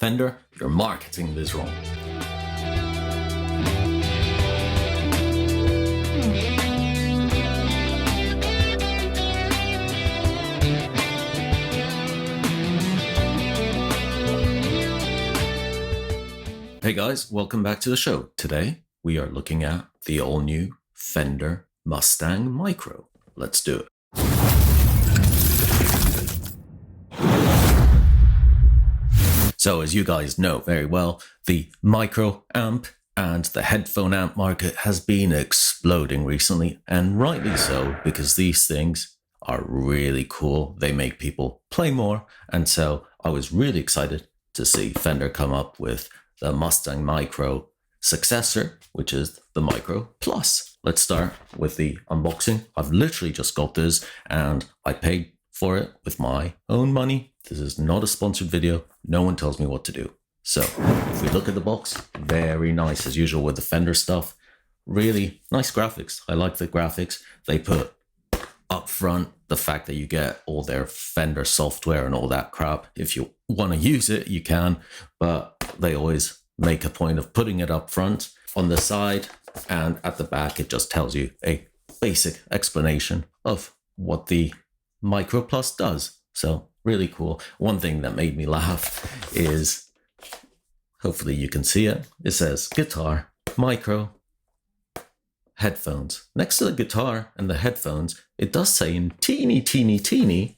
Fender, you're marketing this wrong. Hey guys, welcome back to the show. Today, we are looking at the all-new Fender Mustang Micro. Let's do it. So as you guys know very well, the micro amp and the headphone amp market has been exploding recently, and rightly so, because these things are really cool. They make people play more, and so I was really excited to see Fender come up with the Mustang Micro successor, which is the Micro Plus. Let's start with the unboxing. I've literally just got this and I paid for it with my own money. This is not a sponsored video. No one tells me what to do. So if we look at the box, very nice as usual with the Fender stuff. Really nice graphics. I like the graphics. They put up front the fact that you get all their Fender software and all that crap. If you want to use it, you can, but they always make a point of putting it up front. On the side and at the back, it just tells you a basic explanation of what the Micro Plus does. So really cool. One thing that made me laugh is, hopefully you can see it, it says guitar, micro, headphones. Next to the guitar and the headphones, it does say in teeny,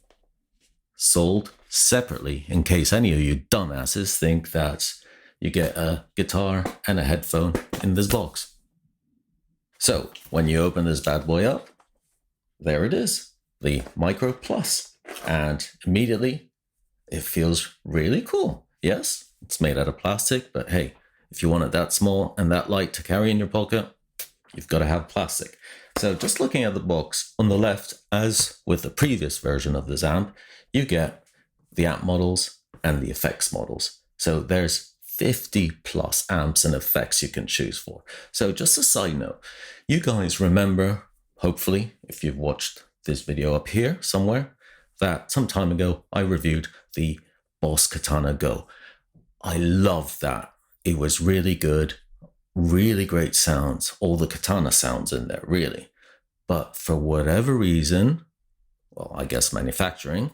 sold separately, in case any of you dumbasses think that you get a guitar and a headphone in this box. So when you open this bad boy up, there it is, the Micro Plus. And immediately it feels really cool. Yes, it's made out of plastic, but hey, if you want it that small and that light to carry in your pocket, you've got to have plastic. So just looking at the box on the left, as with the previous version of this amp, you get the amp models and the effects models. So there's 50 plus amps and effects you can choose for. So just a side note, you guys remember, hopefully, if you've watched this video up here somewhere, that some time ago I reviewed the Boss Katana Go. I love that. It was really good, really great sounds, all the Katana sounds in there, really. But for whatever reason, well, I guess manufacturing,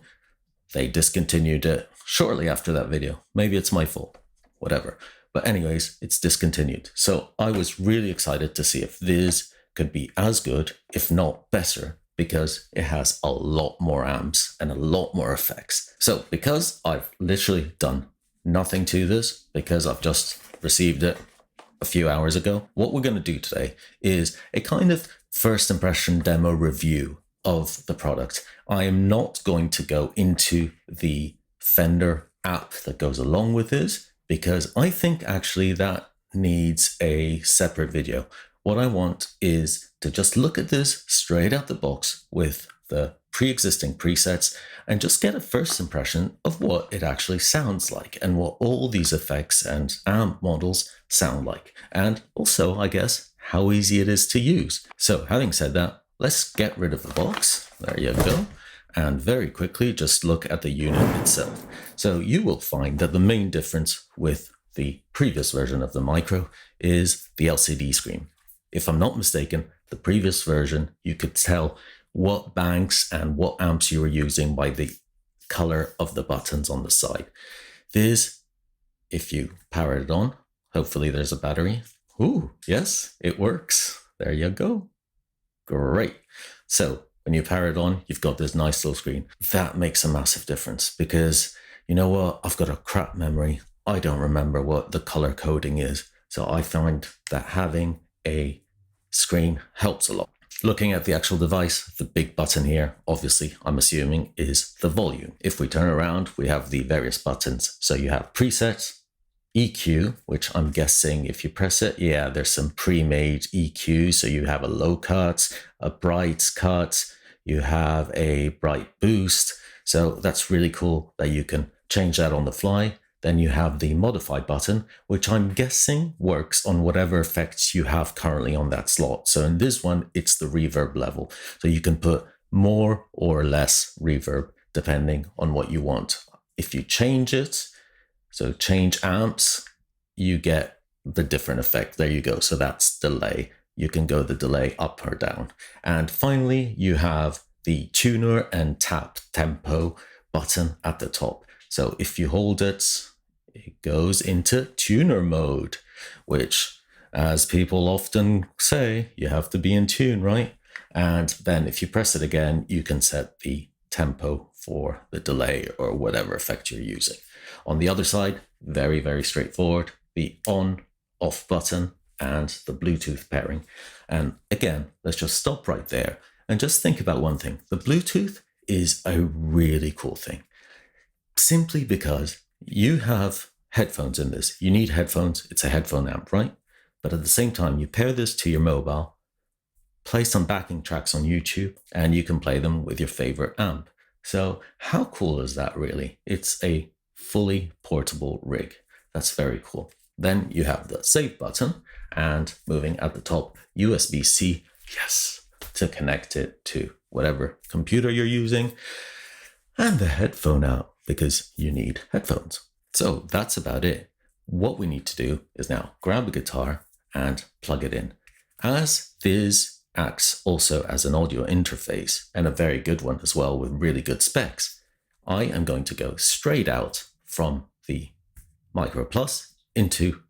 they discontinued it shortly after that video. Maybe it's my fault, whatever. But anyways, it's discontinued. So I was really excited to see if this could be as good, if not better, because it has a lot more amps and a lot more effects. So because I've literally done nothing to this, because I've just received it a few hours ago, what we're going to do today is a kind of first impression demo review of the product. I am not going to go into the Fender app that goes along with this, because I think actually that needs a separate video. What I want is to just look at this straight out the box with the pre-existing presets and just get a first impression of what it actually sounds like and what all these effects and amp models sound like. And also, I guess, how easy it is to use. So having said that, let's get rid of the box. There you go. And very quickly, just look at the unit itself. So you will find that the main difference with the previous version of the Micro is the LCD screen. If I'm not mistaken, the previous version, you could tell what banks and what amps you were using by the color of the buttons on the side. This, if you power it on, hopefully there's a battery. Ooh, yes, it works. There you go. Great. So when you power it on, you've got this nice little screen. That makes a massive difference because, you know what, I've got a crap memory. I don't remember what the color coding is. So I find that having a screen helps a lot. Looking at the actual device, the big button here, obviously, I'm assuming, is the volume. If we turn around, we have the various buttons. So you have presets, EQ, which I'm guessing if you press it, yeah, there's some pre-made EQ. So you have a low cut, a bright cut, you have a bright boost. So that's really cool that you can change that on the fly. Then you have the modify button, which I'm guessing works on whatever effects you have currently on that slot. So in this one, it's the reverb level. So you can put more or less reverb depending on what you want. If you change it, So change amps, you get the different effect. There you go. So that's delay. You can go the delay up or down. And finally, you have the tuner and tap tempo button at the top. So if you hold it, it goes into tuner mode, which, as people often say, you have to be in tune, right? And then if you press it again, you can set the tempo for the delay or whatever effect you're using. On the other side, very, very straightforward, the on, off button and the Bluetooth pairing. And again, let's just stop right there and just think about one thing. The Bluetooth is a really cool thing, simply because you have headphones in this. You need headphones. It's a headphone amp, right? But at the same time, you pair this to your mobile, play some backing tracks on YouTube, and you can play them with your favorite amp. So how cool is that, really? It's a fully portable rig. That's very cool. Then you have the save button, and moving at the top, USB-C, yes, to connect it to whatever computer you're using, and the headphone out, because you need headphones. So that's about it. What we need to do is now grab a guitar and plug it in. As this acts also as an audio interface, and a very good one as well with really good specs, I am going to go straight out from the Micro Plus into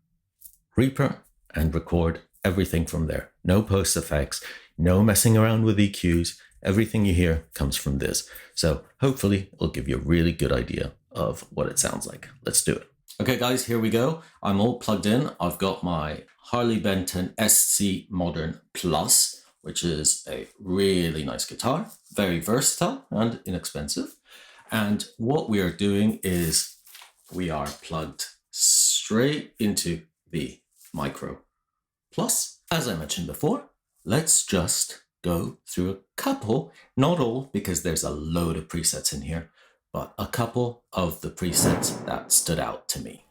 Reaper and record everything from there. No post effects, no messing around with EQs. Everything you hear comes from this. So hopefully it'll give you a really good idea of what it sounds like. Let's do it. Okay guys, here we go. I'm all plugged in. I've got my Harley Benton SC Modern Plus, which is a really nice guitar, very versatile and inexpensive. And what we are doing is we are plugged straight into the Micro Plus. As I mentioned before, let's just go through a couple, not all, because there's a load of presets in here, but a couple of the presets that stood out to me.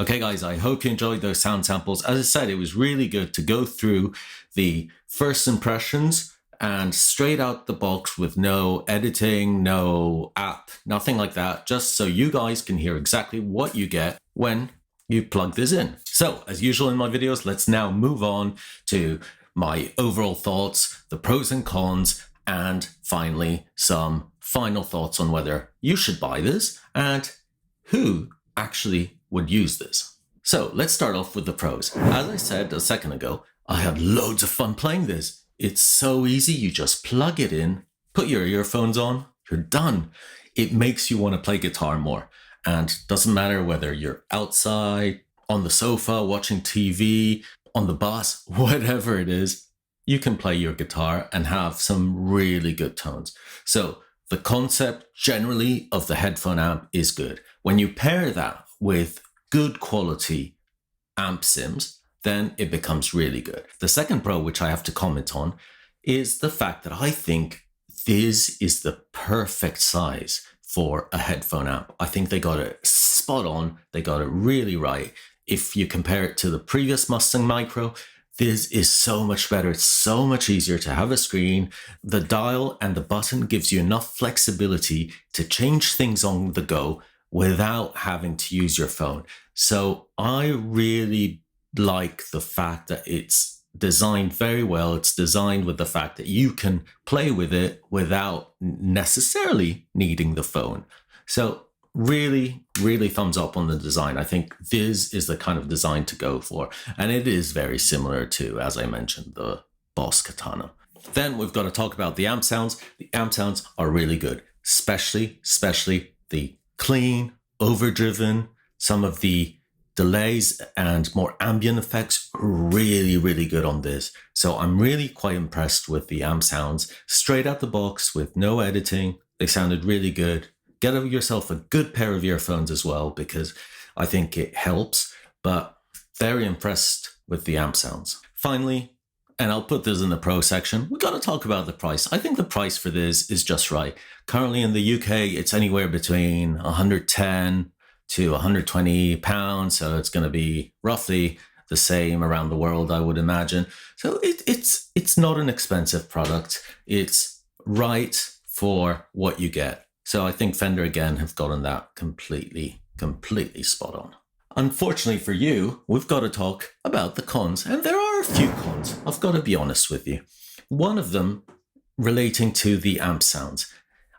Okay, guys, I hope you enjoyed those sound samples. As I said, it was really good to go through the first impressions and straight out the box with no editing, no app, nothing like that, just so you guys can hear exactly what you get when you plug this in. So, as usual in my videos, let's now move on to my overall thoughts, the pros and cons, and finally some final thoughts on whether you should buy this and who actually would use this. So let's start off with the pros. As I said a second ago, I had loads of fun playing this. It's so easy. You just plug it in, put your earphones on, you're done. It makes you want to play guitar more. And doesn't matter whether you're outside, on the sofa, watching TV, on the bus, whatever it is, you can play your guitar and have some really good tones. So the concept generally of the headphone amp is good. When you pair that with good quality amp sims, then it becomes really good. The second pro, which I have to comment on, is the fact that I think this is the perfect size for a headphone amp. I think they got it spot on. They got it really right. If you compare it to the previous Mustang Micro, this is so much better. It's so much easier to have a screen. The dial and the button gives you enough flexibility to change things on the go without having to use your phone. So I really like the fact that it's designed very well. It's designed with the fact that you can play with it without necessarily needing the phone. So really, really thumbs up on the design. I think this is the kind of design to go for. And it is very similar to, as I mentioned, the Boss Katana. Then we've got to talk about the amp sounds. The amp sounds are really good, especially the clean, overdriven, some of the delays and more ambient effects really, really good on this. So I'm really quite impressed with the amp sounds. Straight out the box with no editing. They sounded really good. Get yourself a good pair of earphones as well, because I think it helps, but very impressed with the amp sounds. Finally, and I'll put this in the pro section, we got to talk about the price. I think the price for this is just right. Currently in the UK, it's anywhere between 110 to 120 pounds. So it's going to be roughly the same around the world, I would imagine. So it's not an expensive product. It's right for what you get. So I think Fender again have gotten that completely spot on. Unfortunately for you, we've got to talk about the cons, and there are a few cons, I've got to be honest with you. One of them relating to the amp sounds.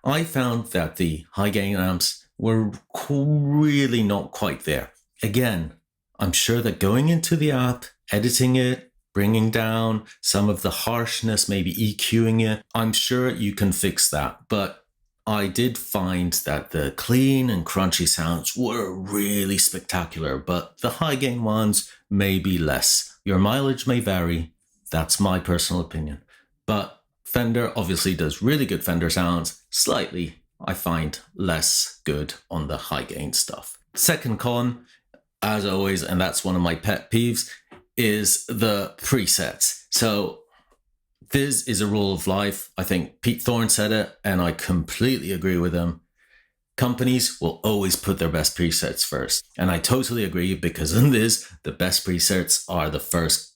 I found that the high gain amps were really not quite there. Again, I'm sure that going into the app, editing it, bringing down some of the harshness, maybe EQing it, I'm sure you can fix that. But I did find that the clean and crunchy sounds were really spectacular, but the high gain ones may be less. Your mileage may vary. That's my personal opinion. But Fender obviously does really good Fender sounds. Slightly, I find, less good on the high gain stuff. Second con, as always, and that's one of my pet peeves, is the presets. So this is a rule of life. I think Pete Thorne said it, and I completely agree with him. Companies will always put their best presets first. And I totally agree, because in this, the best presets are the first,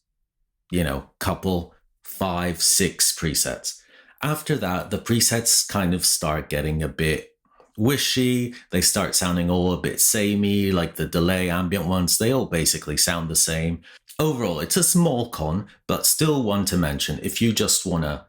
couple, 5, 6 presets. After that, the presets kind of start getting a bit wishy. They start sounding all a bit samey, like the delay ambient ones. They all basically sound the same. Overall, it's a small con, but still one to mention. If you just want to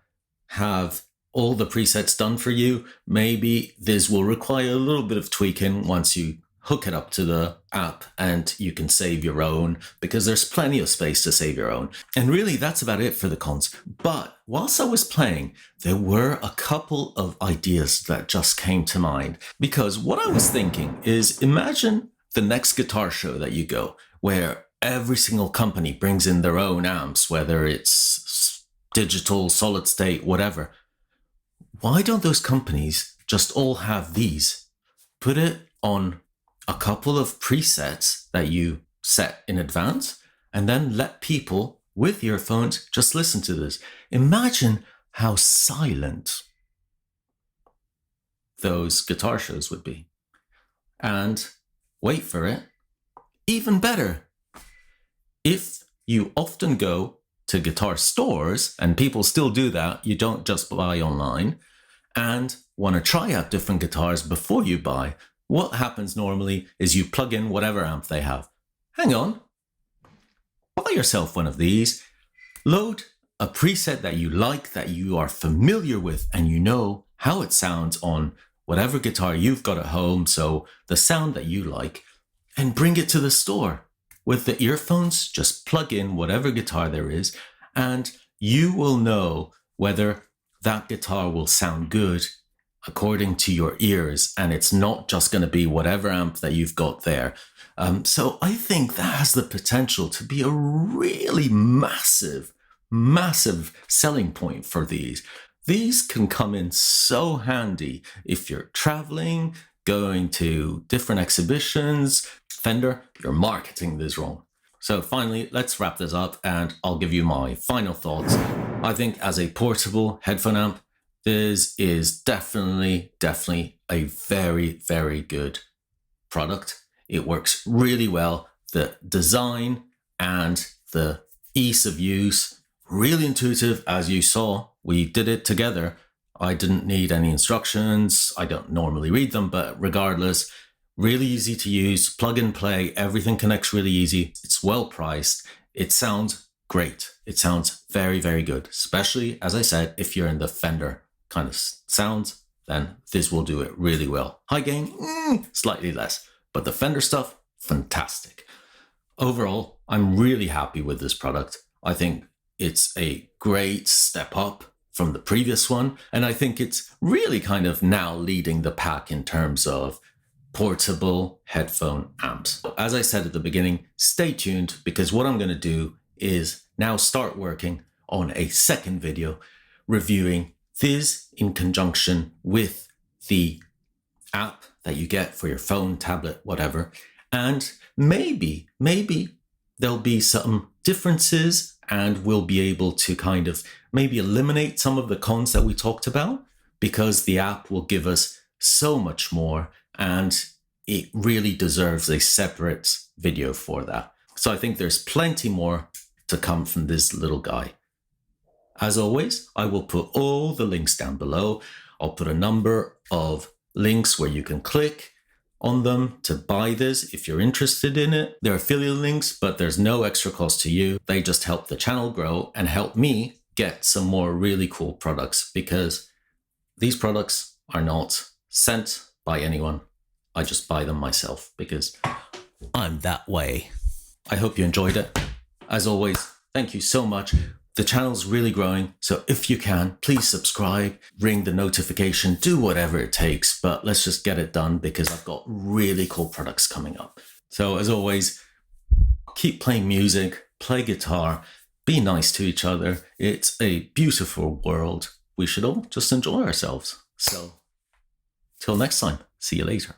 have all the presets done for you, maybe this will require a little bit of tweaking once you hook it up to the app and you can save your own, because there's plenty of space to save your own. And really, that's about it for the cons. But whilst I was playing, there were a couple of ideas that just came to mind. Because what I was thinking is, imagine the next guitar show that you go, where every single company brings in their own amps, whether it's digital, solid state, whatever. Why don't those companies just all have these? Put it on a couple of presets that you set in advance, and then let people with earphones just listen to this. Imagine how silent those guitar shows would be. And wait for it, even better, if you often go to guitar stores, and people still do that, you don't just buy online, and want to try out different guitars before you buy, what happens normally is you plug in whatever amp they have. Hang on, buy yourself one of these, load a preset that you like, that you are familiar with, and you know how it sounds on whatever guitar you've got at home, so the sound that you like, and bring it to the store. With the earphones, just plug in whatever guitar there is, and you will know whether that guitar will sound good according to your ears, and it's not just going to be whatever amp that you've got there. So I think that has the potential to be a really massive selling point for these. These can come in so handy if you're traveling, going to different exhibitions. Fender, you're marketing this wrong. So finally, let's wrap this up and I'll give you my final thoughts. I think as a portable headphone amp, this is definitely a very good product. It works really well. The design and the ease of use, really intuitive. As you saw, we did it together. I didn't need any instructions. I don't normally read them, but regardless, really easy to use, plug and play, everything connects really easy. It's well priced. It sounds great. It sounds very good, especially, as I said, if you're in the Fender kind of sounds, then this will do it really well. High gain, slightly less, but the Fender stuff, fantastic. Overall, I'm really happy with this product. I think it's a great step up from the previous one, and I think it's really kind of now leading the pack in terms of portable headphone amps. As I said at the beginning, stay tuned, because what I'm going to do is now start working on a second video reviewing this in conjunction with the app that you get for your phone, tablet, whatever. And maybe there'll be some differences and we'll be able to kind of maybe eliminate some of the cons that we talked about, because the app will give us so much more and it really deserves a separate video for that. So I think there's plenty more to come from this little guy. As always, I will put all the links down below. I'll put a number of links where you can click on them to buy this if you're interested in it. They're affiliate links, but there's no extra cost to you. They just help the channel grow and help me get some more really cool products, because these products are not sent by anyone. I just buy them myself because I'm that way. I hope you enjoyed it. As always, thank you so much. The channel's really growing, so if you can, please subscribe, ring the notification, do whatever it takes, but let's just get it done because I've got really cool products coming up. So as always, keep playing music, play guitar, be nice to each other. It's a beautiful world. We should all just enjoy ourselves. So till next time, see you later.